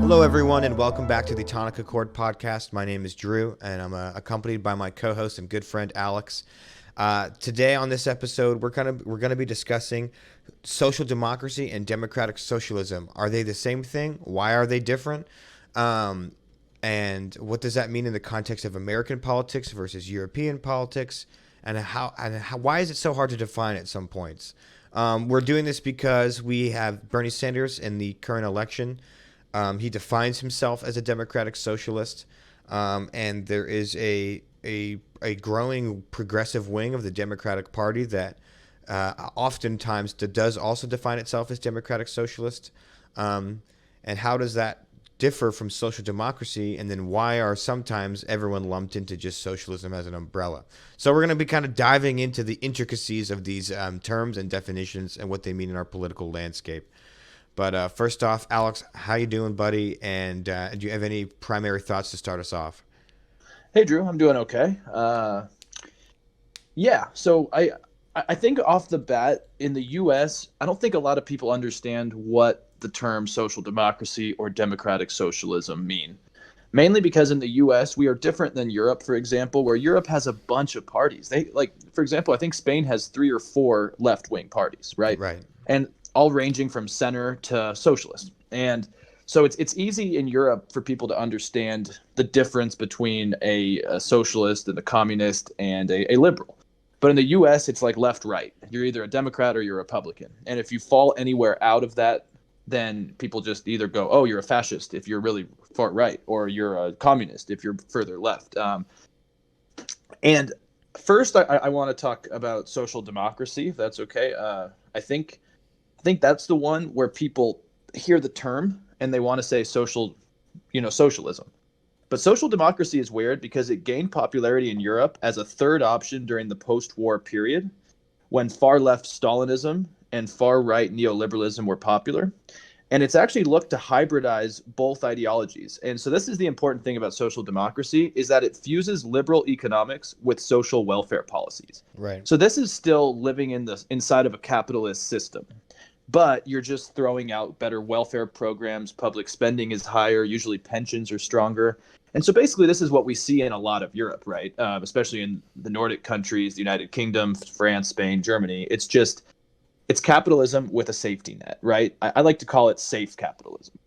Hello, everyone, and welcome back to the Tonic podcast. My name is Drew, and I'm accompanied by my co-host and good friend Alex. Today on this episode, we're gonna be discussing social democracy and democratic socialism. Are they the same thing? Why are they different? And what does that mean in the context of American politics versus European politics? And why is it so hard to define at some points? We're doing this because we have Bernie Sanders in the current election. He defines himself as a democratic socialist, and there is a growing progressive wing of the Democratic Party that oftentimes does also define itself as democratic socialist. And how does that differ from social democracy? And then why are sometimes everyone lumped into just socialism as an umbrella? So we're going to be kind of diving into the intricacies of these terms and definitions and what they mean in our political landscape. But first off, Alex, how you doing, buddy? And do you have any primary thoughts to start us off? Hey, Drew, I'm doing okay. So I think off the bat in the U.S., I don't think a lot of people understand what the term social democracy or democratic socialism mean. Mainly because in the U.S., we are different than Europe, for example, where Europe has a bunch of parties. For example, I think Spain has 3 or 4 left-wing parties, right? Right. And all ranging from center to socialist. And so it's easy in Europe for people to understand the difference between a socialist and a communist and a liberal. But in the US, it's like left-right. You're either a Democrat or you're a Republican. And if you fall anywhere out of that, then people just either go, oh, you're a fascist if you're really far right, or you're a communist if you're further left. And first, I want to talk about social democracy, if that's okay. I think that's the one where people hear the term and they want to say socialism. But social democracy is weird because it gained popularity in Europe as a third option during the post-war period when far-left Stalinism and far-right neoliberalism were popular. And it's actually looked to hybridize both ideologies. And so this is the important thing about social democracy, is that it fuses liberal economics with social welfare policies. Right. So this is still living inside of a capitalist system. But you're just throwing out better welfare programs. Public spending is higher. Usually pensions are stronger. And so basically this is what we see in a lot of Europe, right? Especially in the Nordic countries, the United Kingdom, France, Spain, Germany. It's capitalism with a safety net, right? I like to call it safe capitalism.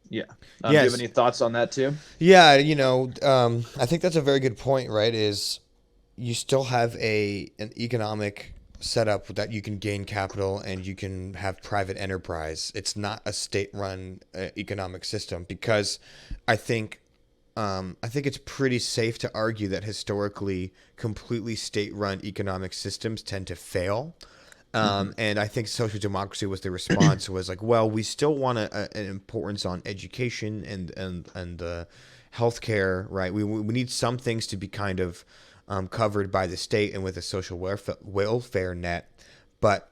Yeah. Do you have any thoughts on that too? Yeah, I think that's a very good point, right? Is you still have an economic setup that you can gain capital and you can have private enterprise. It's not a state-run economic system, because I think it's pretty safe to argue that historically importantly state-run economic systems tend to fail. And I think social democracy was the response was like, well, we still want an importance on education and healthcare, right? We need some things to be kind of covered by the state and with a social welfare net, but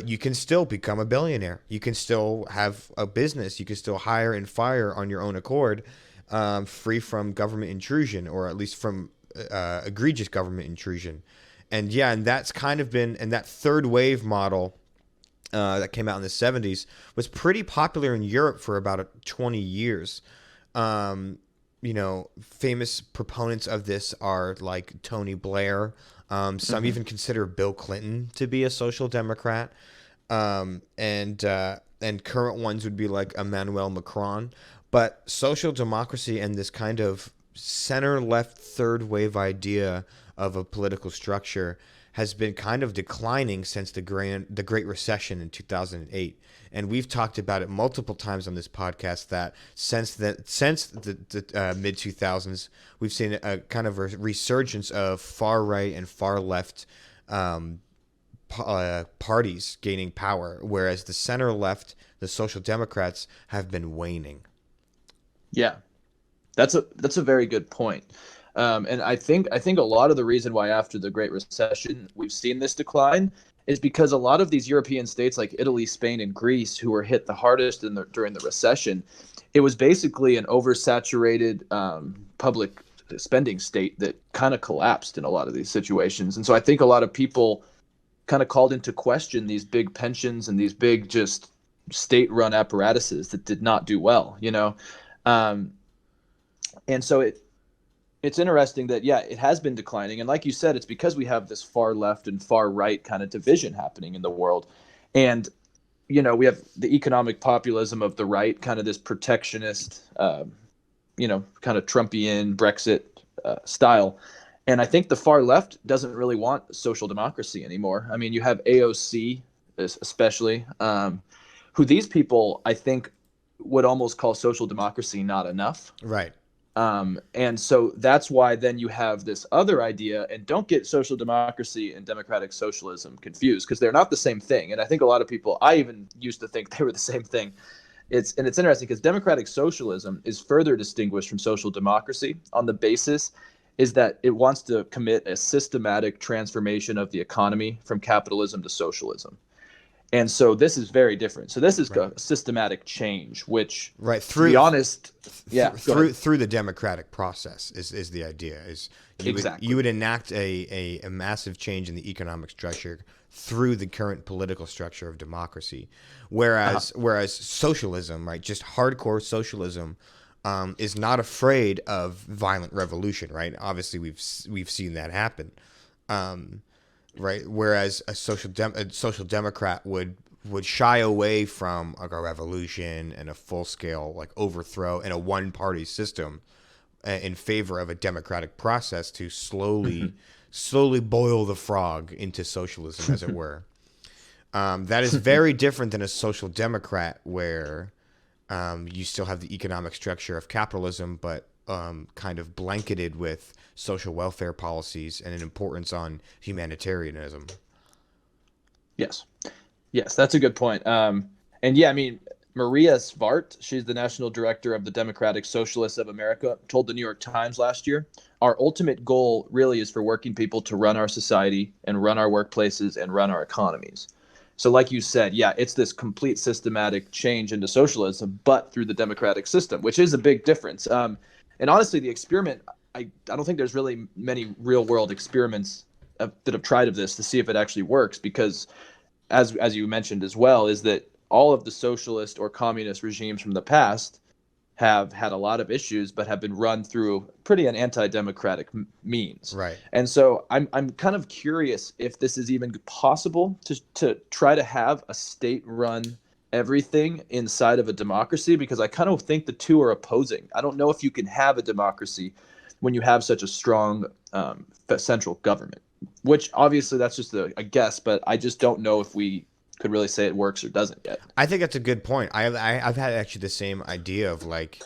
you can still become a billionaire. You can still have a business. You can still hire and fire on your own accord, free from government intrusion, or at least from egregious government intrusion. And that's kind of been, and that third wave model that came out in the 70s was pretty popular in Europe for about 20 years. Famous proponents of this are like Tony Blair. Some even consider Bill Clinton to be a social democrat. And current ones would be like Emmanuel Macron. But social democracy and this kind of center-left third wave idea of a political structure has been kind of declining since the Great Recession in 2008. And we've talked about it multiple times on this podcast that since the mid 2000s, we've seen a kind of a resurgence of far right and far left parties gaining power, whereas the center left, the Social Democrats, have been waning. Yeah, that's a very good point. And I think a lot of the reason why after the Great Recession we've seen this decline is because a lot of these European states like Italy, Spain, and Greece, who were hit the hardest during the recession, it was basically an oversaturated public spending state that kind of collapsed in a lot of these situations. And so I think a lot of people kind of called into question these big pensions and these big just state-run apparatuses that did not do well, you know. Um, and so it's interesting that yeah, it has been declining, and like you said, it's because we have this far left and far right kind of division happening in the world. And you know, we have the economic populism of the right, kind of this protectionist, kind of Trumpian Brexit style. And I think the far left doesn't really want social democracy anymore. I mean, you have AOC, especially, who these people, I think, would almost call social democracy not enough. Right. And so that's why then you have this other idea, and don't get social democracy and democratic socialism confused, because they're not the same thing. And I think a lot of people, I even used to think they were the same thing. It's interesting because democratic socialism is further distinguished from social democracy on the basis is that it wants to commit a systematic transformation of the economy from capitalism to socialism. And so this is very different. So this is a systematic change, which, right, to be honest, through the democratic process is the idea. Is exactly. You would enact a massive change in the economic structure through the current political structure of democracy, whereas socialism, right, just hardcore socialism, is not afraid of violent revolution, right? Obviously, we've seen that happen. Right, whereas a social democrat would shy away from like a revolution and a full scale like overthrow and a one party system in favor of a democratic process to slowly boil the frog into socialism, as it were. That is very different than a social democrat, where you still have the economic structure of capitalism, but kind of blanketed with social welfare policies and an importance on humanitarianism. Yes, that's a good point. And yeah, I mean, Maria Svart, she's the national director of the Democratic Socialists of America, told the New York Times last year, our ultimate goal really is for working people to run our society and run our workplaces and run our economies. So like you said, yeah, it's this complete systematic change into socialism, but through the democratic system, which is a big difference. And honestly, the experiment, I don't think there's really many real world experiments that have tried of this to see if it actually works, because as you mentioned as well, is that all of the socialist or communist regimes from the past have had a lot of issues, but have been run through pretty an anti-democratic means. Right. And so I'm kind of curious if this is even possible to try to have a state-run everything inside of a democracy, because I kind of think the two are opposing. I don't know if you can have a democracy when you have such a strong central government, which obviously that's just a guess, but I just don't know if we could really say it works or doesn't yet. I think that's a good point. I've had actually the same idea of like,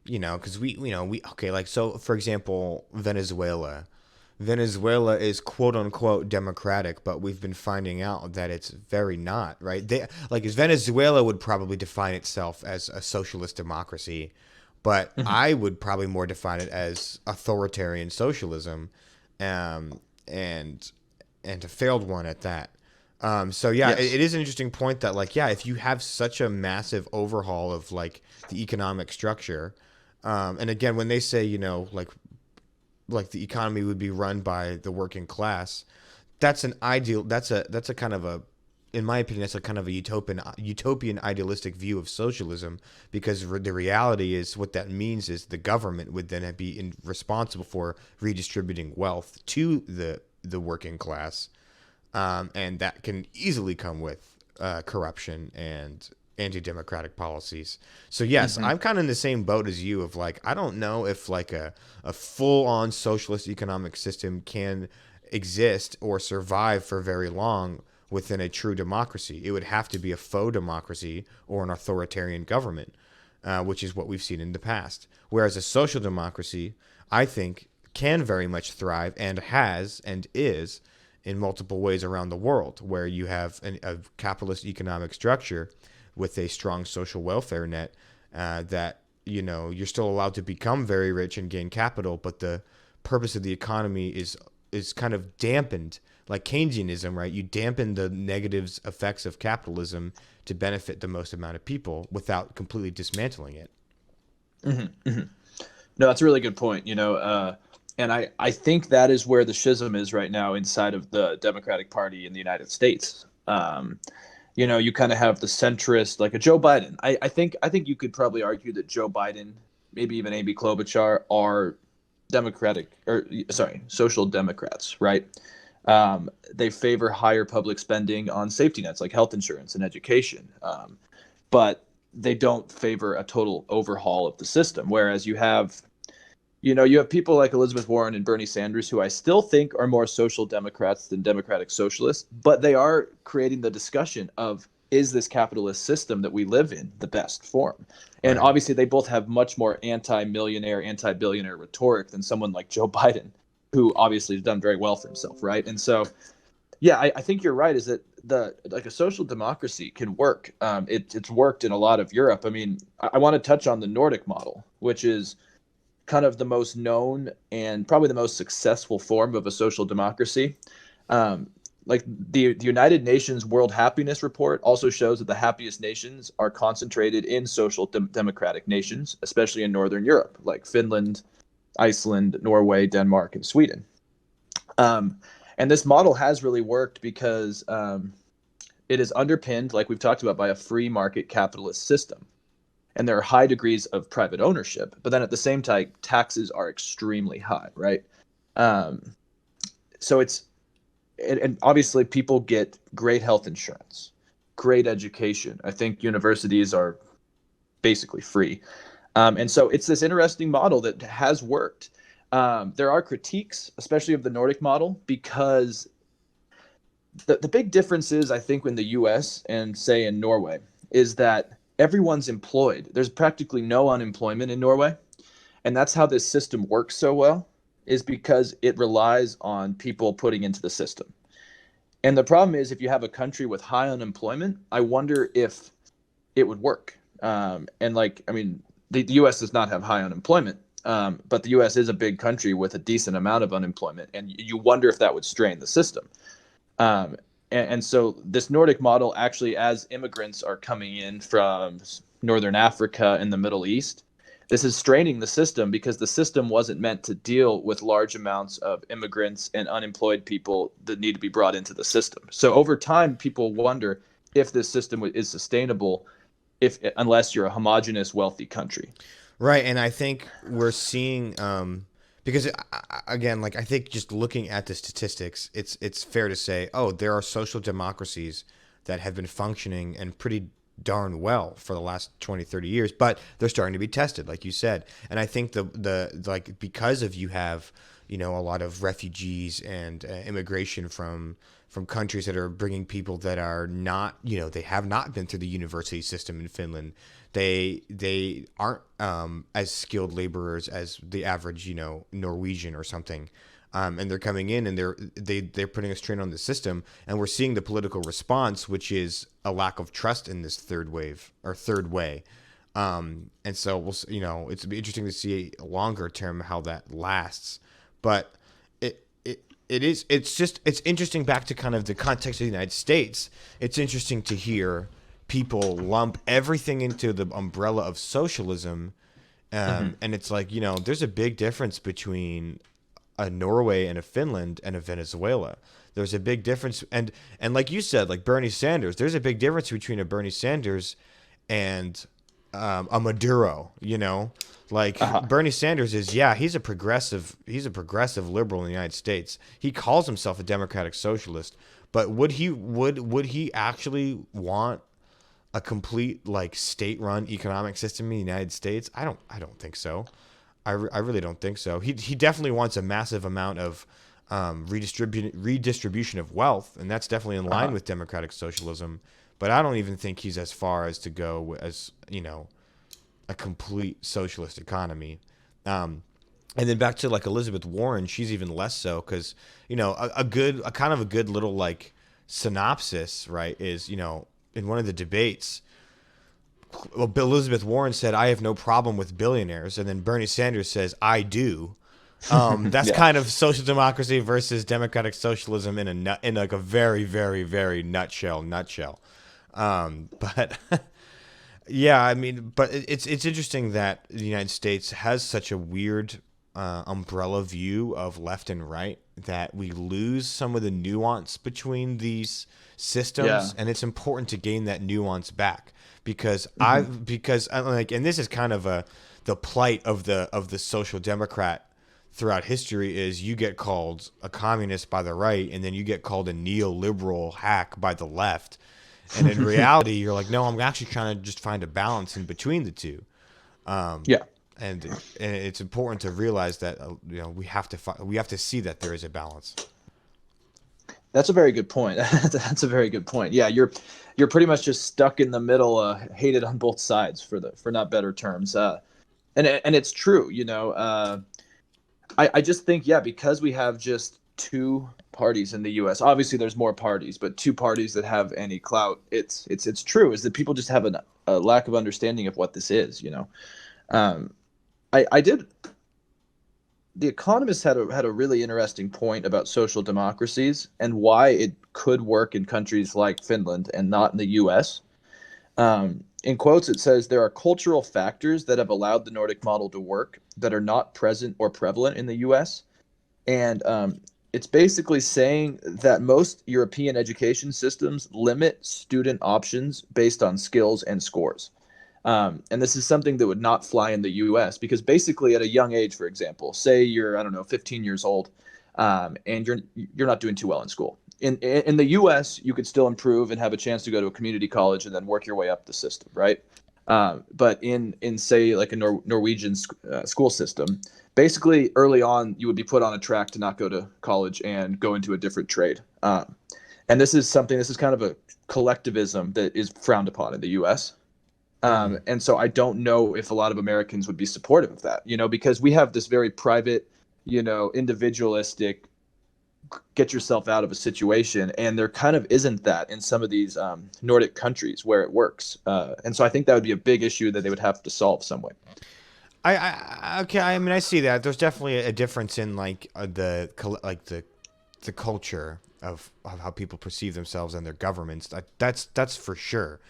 because so for example, Venezuela is quote unquote democratic, but we've been finding out that it's very not, right? Venezuela would probably define itself as a socialist democracy, but I would probably more define it as authoritarian socialism, and a failed one at that. So yeah, Yes. it is an interesting point that if you have such a massive overhaul of like the economic structure, and again, when they say, like the economy would be run by the working class, that's an ideal, that's a kind of a, in my opinion, that's a kind of a utopian idealistic view of socialism, because the reality is what that means is the government would then be responsible for redistributing wealth to the working class. And that can easily come with corruption and anti-democratic policies. So yes, I'm kind of in the same boat as you of like, I don't know if like a full-on socialist economic system can exist or survive for very long within a true democracy. It would have to be a faux democracy or an authoritarian government, which is what we've seen in the past. Whereas a social democracy, I think, can very much thrive and has and is in multiple ways around the world, where you have a capitalist economic structure with a strong social welfare net, that you're still allowed to become very rich and gain capital, but the purpose of the economy is kind of dampened, like Keynesianism, right? You dampen the negative effects of capitalism to benefit the most amount of people without completely dismantling it. No, that's a really good point. And I think that is where the schism is right now inside of the Democratic Party in the United States. You kind of have the centrist, like a Joe Biden. I think you could probably argue that Joe Biden, maybe even Amy Klobuchar, are Democratic, or sorry, social democrats, right? They favor higher public spending on safety nets like health insurance and education, but they don't favor a total overhaul of the system. Whereas you have people like Elizabeth Warren and Bernie Sanders, who I still think are more social democrats than democratic socialists, but they are creating the discussion of, is this capitalist system that we live in the best form? And Right. obviously, they both have much more anti-millionaire, anti-billionaire rhetoric than someone like Joe Biden, who obviously has done very well for himself, right? And so, yeah, I think you're right. Is that a social democracy can work? It's worked in a lot of Europe. I mean, I want to touch on the Nordic model, which is kind of the most known and probably the most successful form of a social democracy. Um, like the United Nations World Happiness Report also shows that the happiest nations are concentrated in social democratic nations, especially in Northern Europe, like Finland, Iceland, Norway, Denmark, and Sweden. Um, and this model has really worked because it is underpinned, like we've talked about, by a free market capitalist system, and there are high degrees of private ownership, but then at the same time taxes are extremely high, right? um, so it's and obviously people get great health insurance, great education. I think universities are basically free, and so it's this interesting model that has worked. There are critiques, especially of the Nordic model, because the big difference is, I think, in the US and say in Norway, is that everyone's employed. There's practically no unemployment in Norway. And that's how this system works so well, is because it relies on people putting into the system. And the problem is, if you have a country with high unemployment, I wonder if it would work. And like, I mean, the US does not have high unemployment, but the US is a big country with a decent amount of unemployment. And you wonder if that would strain the system. And so this Nordic model, actually, as immigrants are coming in from Northern Africa and the Middle East, this is straining the system because the system wasn't meant to deal with large amounts of immigrants and unemployed people that need to be brought into the system. So over time, people wonder if this system is sustainable, if unless you're a homogenous, wealthy country. Right, and I think we're seeing because again, like I think just looking at the statistics, it's fair to say, oh, there are social democracies that have been functioning and pretty darn well for the last 20, 30 years, but they're starting to be tested, like you said. And I think the like because of you have, a lot of refugees and immigration from countries that are bringing people that are not, they have not been through the university system in Finland. They aren't as skilled laborers as the average, Norwegian or something. And they're coming in and they're putting a strain on the system, and we're seeing the political response, which is a lack of trust in this third wave or third way. And so it's be interesting to see longer term how that lasts. But it's interesting back to kind of the context of the United States. It's interesting to hear people lump everything into the umbrella of socialism. Mm-hmm. And it's like, there's a big difference between a Norway and a Finland and a Venezuela. There's a big difference. And like you said, like Bernie Sanders, there's a big difference between a Bernie Sanders and a Maduro, like Uh-huh. Bernie Sanders is, he's a progressive liberal in the United States. He calls himself a democratic socialist, but would he actually want a complete like state-run economic system in the United States? I don't think so. I really don't think so. He definitely wants a massive amount of redistribution of wealth, and that's definitely in line Uh-huh. with democratic socialism. But I don't even think he's as far as to go as a complete socialist economy. And then back to like Elizabeth Warren, she's even less so because a kind of a good little like synopsis, right? Is in one of the debates, Elizabeth Warren said, "I have no problem with billionaires," and then Bernie Sanders says, "I do." That's Yeah. kind of social democracy versus democratic socialism in like a very, very, very nutshell. But yeah, I mean, but it's interesting that the United States has such a weird umbrella view of left and right that we lose some of the nuance between these Yeah. systems, and it's important to gain that nuance back because Hmm. I like, and this is kind of the plight of the social democrat throughout history is you get called a communist by the right and then you get called a neoliberal hack by the left, and in reality you're like, no, I'm actually trying to just find a balance in between the two. Yeah. And it's important to realize that we have to see that there is a balance. That's a very good point. That's a very good point. Yeah, you're pretty much just stuck in the middle, hated on both sides for not better terms. And it's true, you know. I just think, yeah, because we have just two parties in the U.S. Obviously, there's more parties, but two parties that have any clout. It's true is that people just have a lack of understanding of what this is. You know, um, I did. The Economist had a really interesting point about social democracies and why it could work in countries like Finland and not in the U.S. In quotes, it says there are cultural factors that have allowed the Nordic model to work that are not present or prevalent in the U.S. And it's basically saying that most European education systems limit student options based on skills and scores. And this is something that would not fly in the U.S. because basically at a young age, for example, say you're, I don't know, 15 years old, and you're not doing too well in school. In the U.S., you could still improve and have a chance to go to a community college and then work your way up the system, right? But in say like a Norwegian school system, basically early on you would be put on a track to not go to college and go into a different trade. And this is something. This is kind of a collectivism that is frowned upon in the U.S. Mm-hmm. And so I don't know if a lot of Americans would be supportive of that, you know, because we have this very private, you know, individualistic, get yourself out of a situation. And there kind of isn't that in some of these Nordic countries where it works. And so I think that would be a big issue that they would have to solve some way. Okay. I mean, I see that. There's definitely a difference in like the culture of how people perceive themselves and their governments. That's for sure.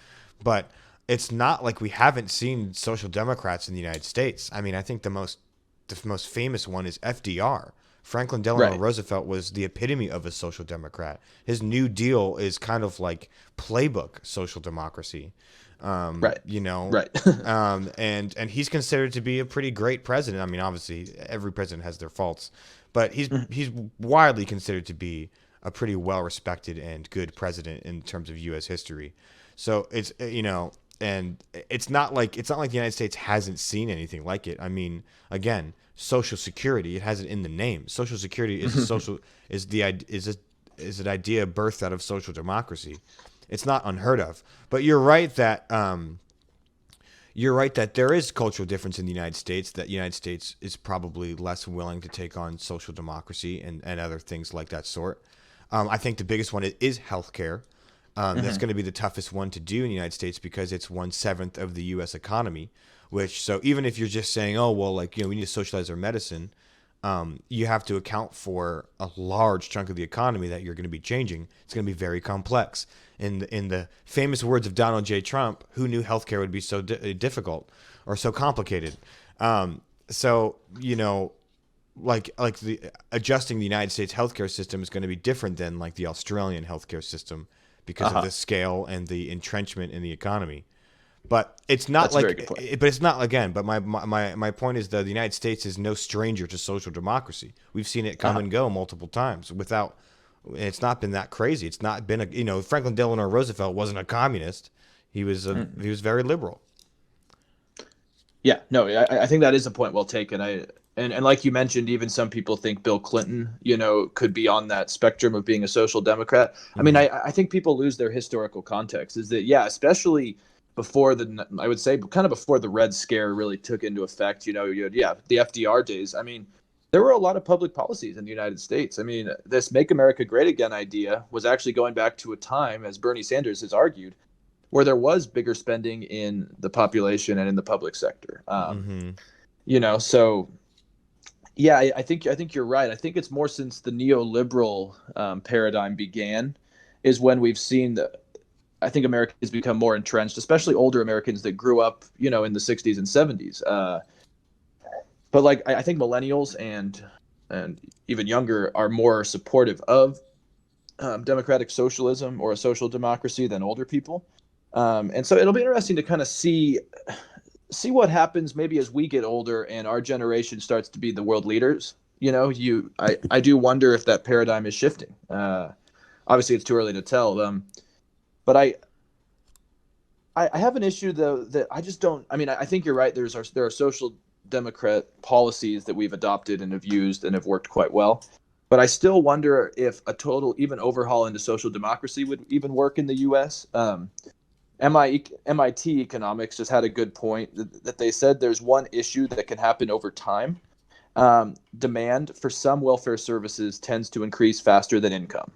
But it's not like we haven't seen social democrats in the United States. I mean, I think the most famous one is FDR. Franklin Delano Right. Roosevelt was the epitome of a social democrat. His New Deal is kind of like playbook social democracy. Right. You know, Right. and he's considered to be a pretty great president. I mean, obviously, every president has their faults, but he's widely considered to be a pretty well respected and good president in terms of U.S. history. So it's and it's not like the United States hasn't seen anything like it. I mean, again, Social Security, it has it in the name. Social Security is a social is the is an idea birthed out of social democracy. It's not unheard of. But you're right that there is cultural difference in the United States. That the United States is probably less willing to take on social democracy and other things like that sort. I think the biggest one is healthcare. That's going to be the toughest one to do in the United States because it's 1/7 of the U.S. economy. Which so even if you're just saying, oh well, like we need to socialize our medicine, you have to account for a large chunk of the economy that you're going to be changing. It's going to be very complex. In the famous words of Donald J. Trump, who knew healthcare would be so difficult or so complicated? So like the adjusting the United States healthcare system is going to be different than like the Australian healthcare system because of Uh-huh. the scale and the entrenchment in the economy. But it's not That's a very like, good point. but it's not again. But my point is that the United States is no stranger to social democracy. We've seen it come Uh-huh. and go multiple times without. It's not been that crazy. It's not been Franklin Delano Roosevelt wasn't a communist. He was very liberal. Yeah, no, I think that is a point well taken. And like you mentioned, even some people think Bill Clinton, you know, could be on that spectrum of being a social democrat. I mean, Hmm. I think people lose their historical context. Is that yeah, especially before I would say kind of before the Red Scare really took into effect. You know, you had, yeah, the FDR days. I mean, there were a lot of public policies in the United States. I mean, this "Make America Great Again" idea was actually going back to a time, as Bernie Sanders has argued, where there was bigger spending in the population and in the public sector. Hmm. You know, so yeah, I think you're right. I think it's more since the neoliberal paradigm began, is when we've seen that. I think Americans become more entrenched, especially older Americans that grew up, you know, in the '60s and '70s. but like I think millennials and even younger are more supportive of democratic socialism or a social democracy than older people. And so it'll be interesting to kind of see what happens maybe as we get older and our generation starts to be the world leaders. I do wonder if that paradigm is shifting. Obviously, it's too early to tell. But I have an issue though that I just don't. I mean, I think you're right. There are social democrat policies that we've adopted and have used and have worked quite well. But I still wonder if a total even overhaul into social democracy would even work in the U.S. MIT Economics just had a good point that they said there's one issue that can happen over time. Demand for some welfare services tends to increase faster than income,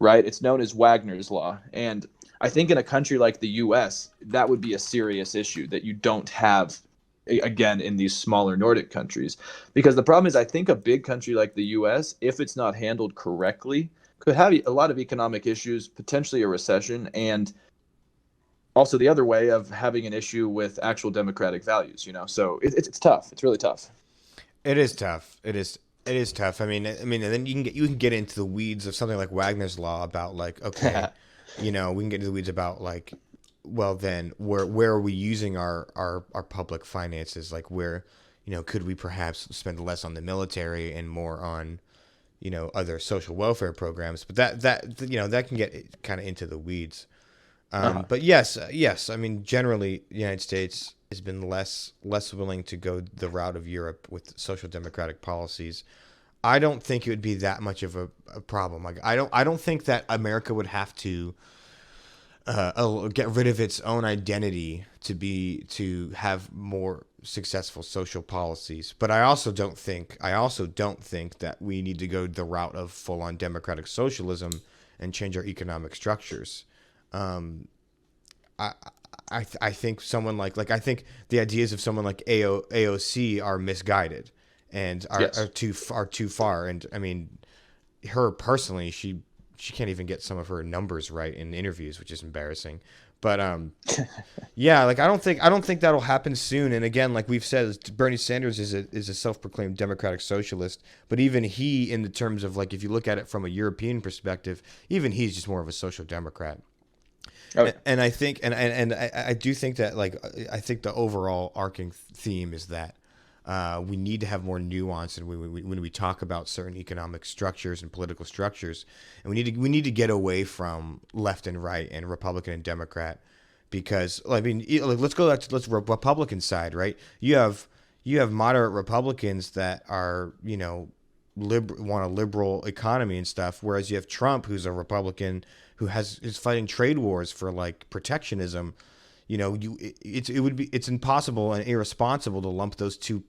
right? It's known as Wagner's law. And I think in a country like the US, that would be a serious issue that you don't have, again, in these smaller Nordic countries. Because the problem is, I think a big country like the US, if it's not handled correctly, could have a lot of economic issues, potentially a recession, and also the other way of having an issue with actual democratic values, So it's tough. It's really tough. It is tough. It is tough. And then you can get into the weeds of something like Wagner's law about like, okay, we can get into the weeds about like, well then where are we using our public finances? Like where, could we perhaps spend less on the military and more on, other social welfare programs? But that can get kind of into the weeds. But yes. I mean, generally, the United States has been less willing to go the route of Europe with social democratic policies. I don't think it would be that much of a problem. Like I don't think that America would have to get rid of its own identity to have more successful social policies. But I also don't think that we need to go the route of full on democratic socialism and change our economic structures. I think someone like I think the ideas of someone like AOC are misguided and are too far. And I mean, her personally, she can't even get some of her numbers right in interviews, which is embarrassing. But yeah, like I don't think that'll happen soon. And again, like we've said, Bernie Sanders is a self-proclaimed democratic socialist. But even he, in the terms of like if you look at it from a European perspective, even he's just more of a social democrat. Okay. And I think, and I do think that, like, I think the overall arcing theme is that we need to have more nuance, and when we talk about certain economic structures and political structures, and we need to get away from left and right and Republican and Democrat, because I mean, let's go let's Republican side, right? You have moderate Republicans that are want a liberal economy and stuff, whereas you have Trump, who's a Republican who is fighting trade wars for like protectionism. It's impossible and irresponsible to lump those two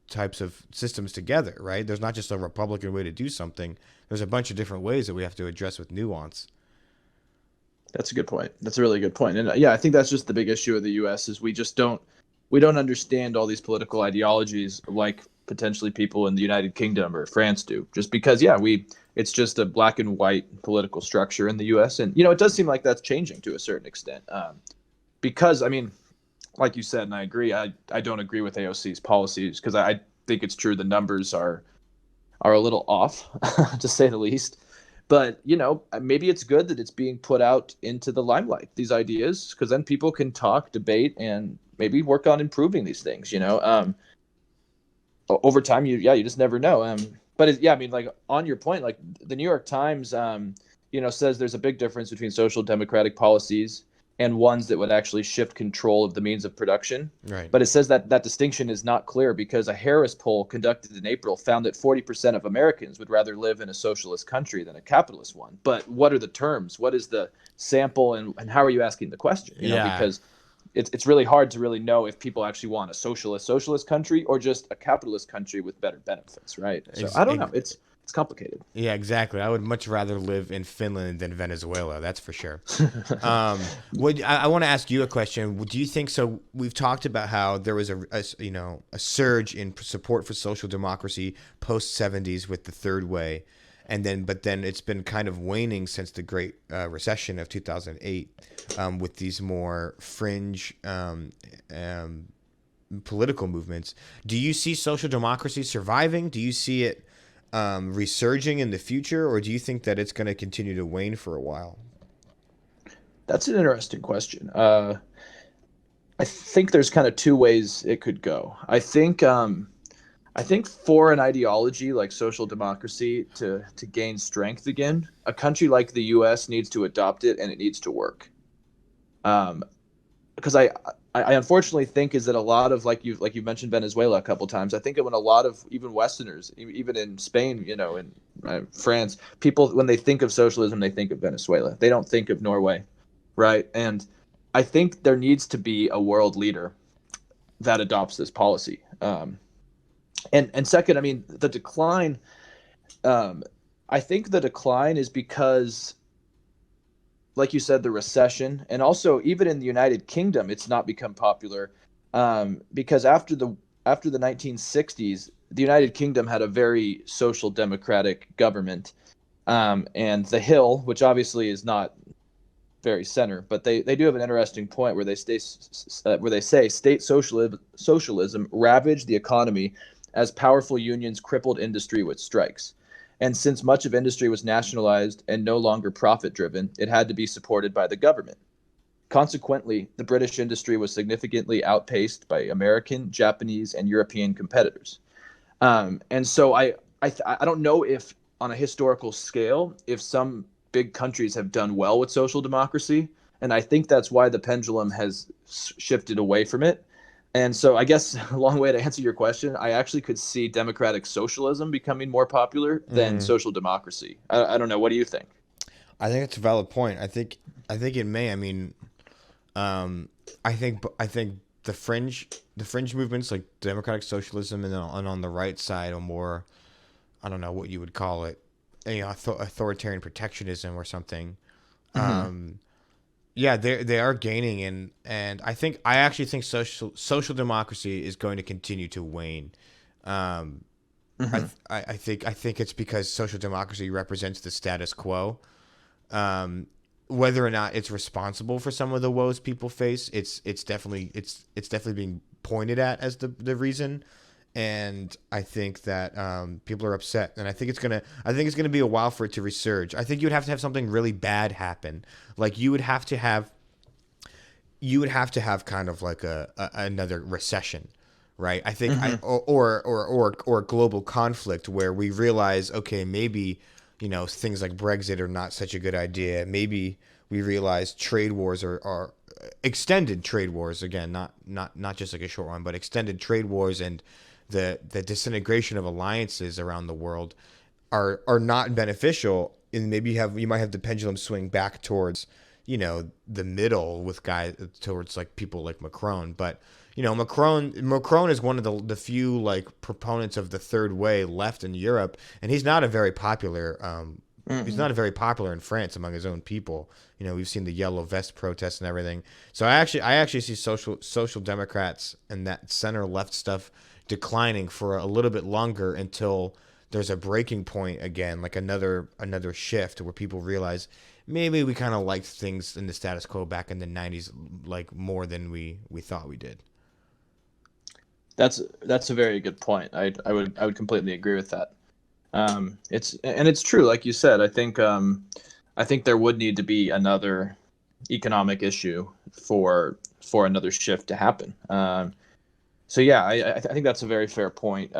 types of systems together, right? There's not just a Republican way to do something. There's a bunch of different ways that we have to address with nuance. That's a good point. That's a really good point. And yeah, I think that's just the big issue of the U.S. is we don't understand all these political ideologies like potentially people in the United Kingdom or France do, just because, it's just a black and white political structure in the U.S. And, it does seem like that's changing to a certain extent. Because, I mean, like you said, and I agree, I don't agree with AOC's policies because I think it's true the numbers are a little off, to say the least. But, maybe it's good that it's being put out into the limelight, these ideas, because then people can talk, debate, and maybe work on improving these things, over time, you just never know. But like on your point, like the New York Times, says there's a big difference between social democratic policies and ones that would actually shift control of the means of production. Right. But it says that distinction is not clear because a Harris poll conducted in April found that 40% of Americans would rather live in a socialist country than a capitalist one. But what are the terms? What is the sample, and how are you asking the question? Because it's really hard to really know if people actually want a socialist country or just a capitalist country with better benefits, right? So I don't know. It's complicated. Yeah, exactly. I would much rather live in Finland than Venezuela. That's for sure. I want to ask you a question. Do you think so? We've talked about how there was a surge in support for social democracy post 70s with the Third Way, but then it's been kind of waning since the Great Recession of 2008, with these more fringe political movements. Do you see social democracy surviving? Do you see it resurging in the future, or do you think that it's going to continue to wane for a while? That's an interesting question. I think there's kind of two ways it could go. I think for an ideology like social democracy to gain strength again, a country like the U.S. needs to adopt it and it needs to work. Um, because I unfortunately think is that a lot of like you mentioned Venezuela a couple times. I think that when a lot of even Westerners, even in Spain, in France, people when they think of socialism, they think of Venezuela. They don't think of Norway, right? And I think there needs to be a world leader that adopts this policy. And second, I mean the decline. Um, I think the decline is because, like you said, the recession, and also even in the United Kingdom, it's not become popular because after the 1960s, the United Kingdom had a very social democratic government, and the Hill, which obviously is not very center, but they do have an interesting point where they say state socialism ravaged the economy as powerful unions crippled industry with strikes. And since much of industry was nationalized and no longer profit driven, it had to be supported by the government. Consequently, the British industry was significantly outpaced by American, Japanese, and European competitors. And so I don't know if on a historical scale, if some big countries have done well with social democracy. And I think that's why the pendulum has shifted away from it. And so I guess a long way to answer your question, I actually could see democratic socialism becoming more popular than Mm. social democracy. I don't know. What do you think? I think it's a valid point. I think it may. I mean, um, I think the fringe movements like democratic socialism and on the right side are more, I don't know what you would call it, authoritarian protectionism or something. Mm-hmm. Um, yeah, they are gaining, and I actually think social democracy is going to continue to wane. Um, Mm-hmm. I think it's because social democracy represents the status quo. Um, Whether or not it's responsible for some of the woes people face, it's definitely being pointed at as the reason. And I think that people are upset, and I think it's gonna be a while for it to resurge. I think you'd have to have something really bad happen, like you would have to have kind of like another recession, right? I think I Mm-hmm. or global conflict where we realize, okay, maybe things like Brexit are not such a good idea. Maybe we realize trade wars are extended trade wars, again, not just like a short one, but extended trade wars, and the disintegration of alliances around the world are not beneficial. And maybe you might have the pendulum swing back towards the middle with guys, towards like people like Macron. But Macron is one of the few like proponents of the third way left in Europe, and he's not a very popular he's Mm-hmm. not very popular in France among his own people. We've seen the yellow vest protests and everything. So I actually see social democrats and that center left stuff declining for a little bit longer, until there's a breaking point again, like another shift where people realize maybe we kind of liked things in the status quo back in the 90s, like more than we thought we did. That's a very good point. I would completely agree with that. It's true, like you said. I think there would need to be another economic issue for another shift to happen. So yeah, I think that's a very fair point.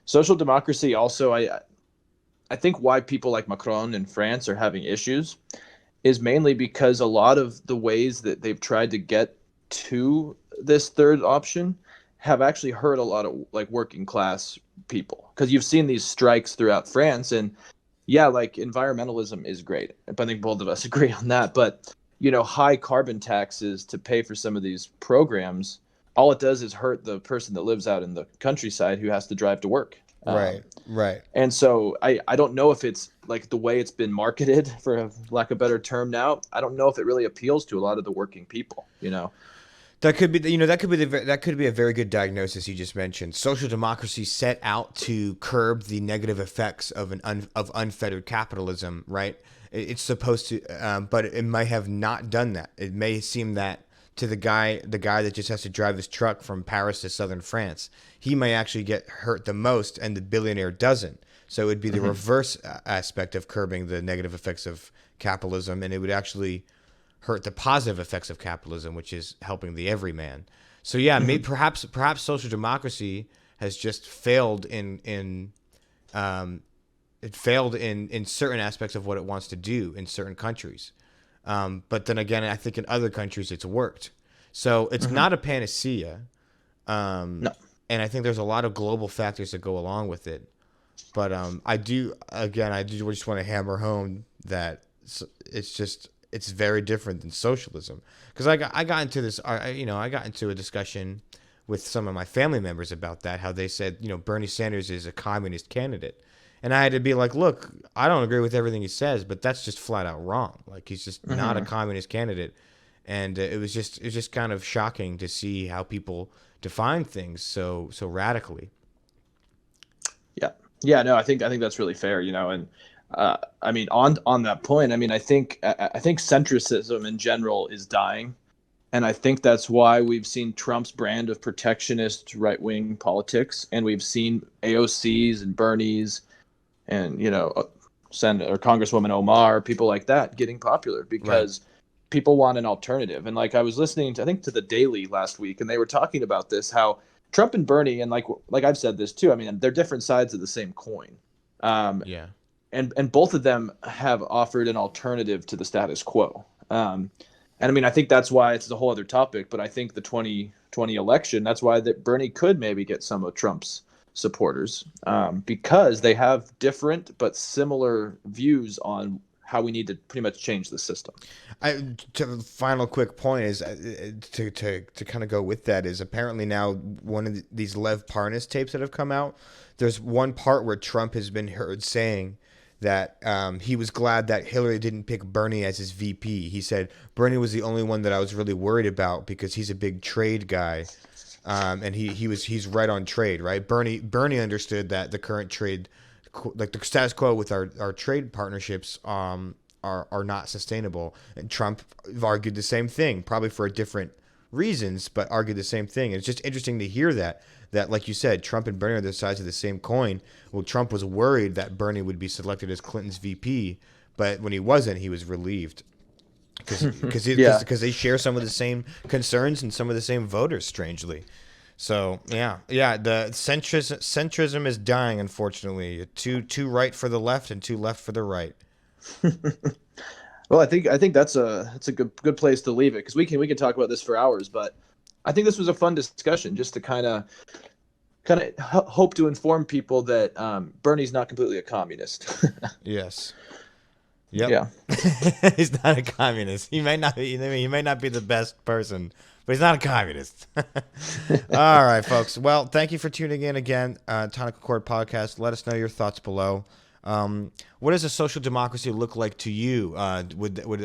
Social democracy also, I think why people like Macron in France are having issues is mainly because a lot of the ways that they've tried to get to this third option have actually hurt a lot of like working class people, because you've seen these strikes throughout France. And yeah, like environmentalism is great. I think both of us agree on that. But high carbon taxes to pay for some of these programs, all it does is hurt the person that lives out in the countryside who has to drive to work. Right, right. And so I don't know if it's like the way it's been marketed, for lack of a better term now. I don't know if it really appeals to a lot of the working people. That could be a very good diagnosis you just mentioned. Social democracy set out to curb the negative effects of unfettered capitalism, right? It's supposed to, but it might have not done that. It may seem that to the guy that just has to drive his truck from Paris to southern France. He may actually get hurt the most, and the billionaire doesn't. So it would be the reverse aspect of curbing the negative effects of capitalism, and it would actually hurt the positive effects of capitalism, which is helping the everyman. So yeah, maybe perhaps social democracy has just failed in it failed in certain aspects of what it wants to do in certain countries. But then again, I think in other countries it's worked. So it's not a panacea. No. And I think there's a lot of global factors that go along with it. But I do just want to hammer home that it's very different than socialism. Because I got into this, I got into a discussion with some of my family members about that, how they said, Bernie Sanders is a communist candidate. And I had to be like, look, I don't agree with everything he says, but that's just flat out wrong. Like, he's just not a communist candidate. And it was just kind of shocking to see how people define things so radically. Yeah, no, I think that's really fair, and I mean, on that point, I mean, I think centricism in general is dying, and I think that's why we've seen Trump's brand of protectionist right-wing politics, and we've seen AOC's and Bernie's, and Senator or Congresswoman Omar, people like that getting popular because people want an alternative. And like I was listening to, I think, to the Daily last week, and they were talking about this, how Trump and Bernie, and like I've said this too, I mean, they're different sides of the same coin. Yeah. And both of them have offered an alternative to the status quo. And I mean, I think that's why it's a whole other topic, but I think the 2020 election, that's why that Bernie could maybe get some of Trump's supporters, because they have different but similar views on how we need to pretty much change the system. The final quick point is to kind of go with that is apparently now one of these Lev Parnas tapes that have come out. There's one part where Trump has been heard saying that he was glad that Hillary didn't pick Bernie as his VP. He said Bernie was the only one that I was really worried about because he's a big trade guy, and he's right on trade, right? Bernie understood that the current trade, like the status quo with our trade partnerships, are not sustainable. And Trump argued the same thing, probably for different reasons, but argued the same thing. And it's just interesting to hear that like you said, Trump and Bernie are the sides of the same coin. Well, Trump was worried that Bernie would be selected as Clinton's VP, but when he wasn't, he was relieved because they share some of the same concerns and some of the same voters, strangely. So yeah, the centrism is dying, unfortunately. Too right for the left and too left for the right. Well, I think that's a good place to leave it, because we can talk about this for hours, but I think this was a fun discussion just to kind of hope to inform people that Bernie's not completely a communist. Yes. Yep. Yeah. He's not a communist. He may not be the best person, but he's not a communist. All right, folks. Well, thank you for tuning in again. Tonic Accord Podcast. Let us know your thoughts below. What does a social democracy look like to you? Would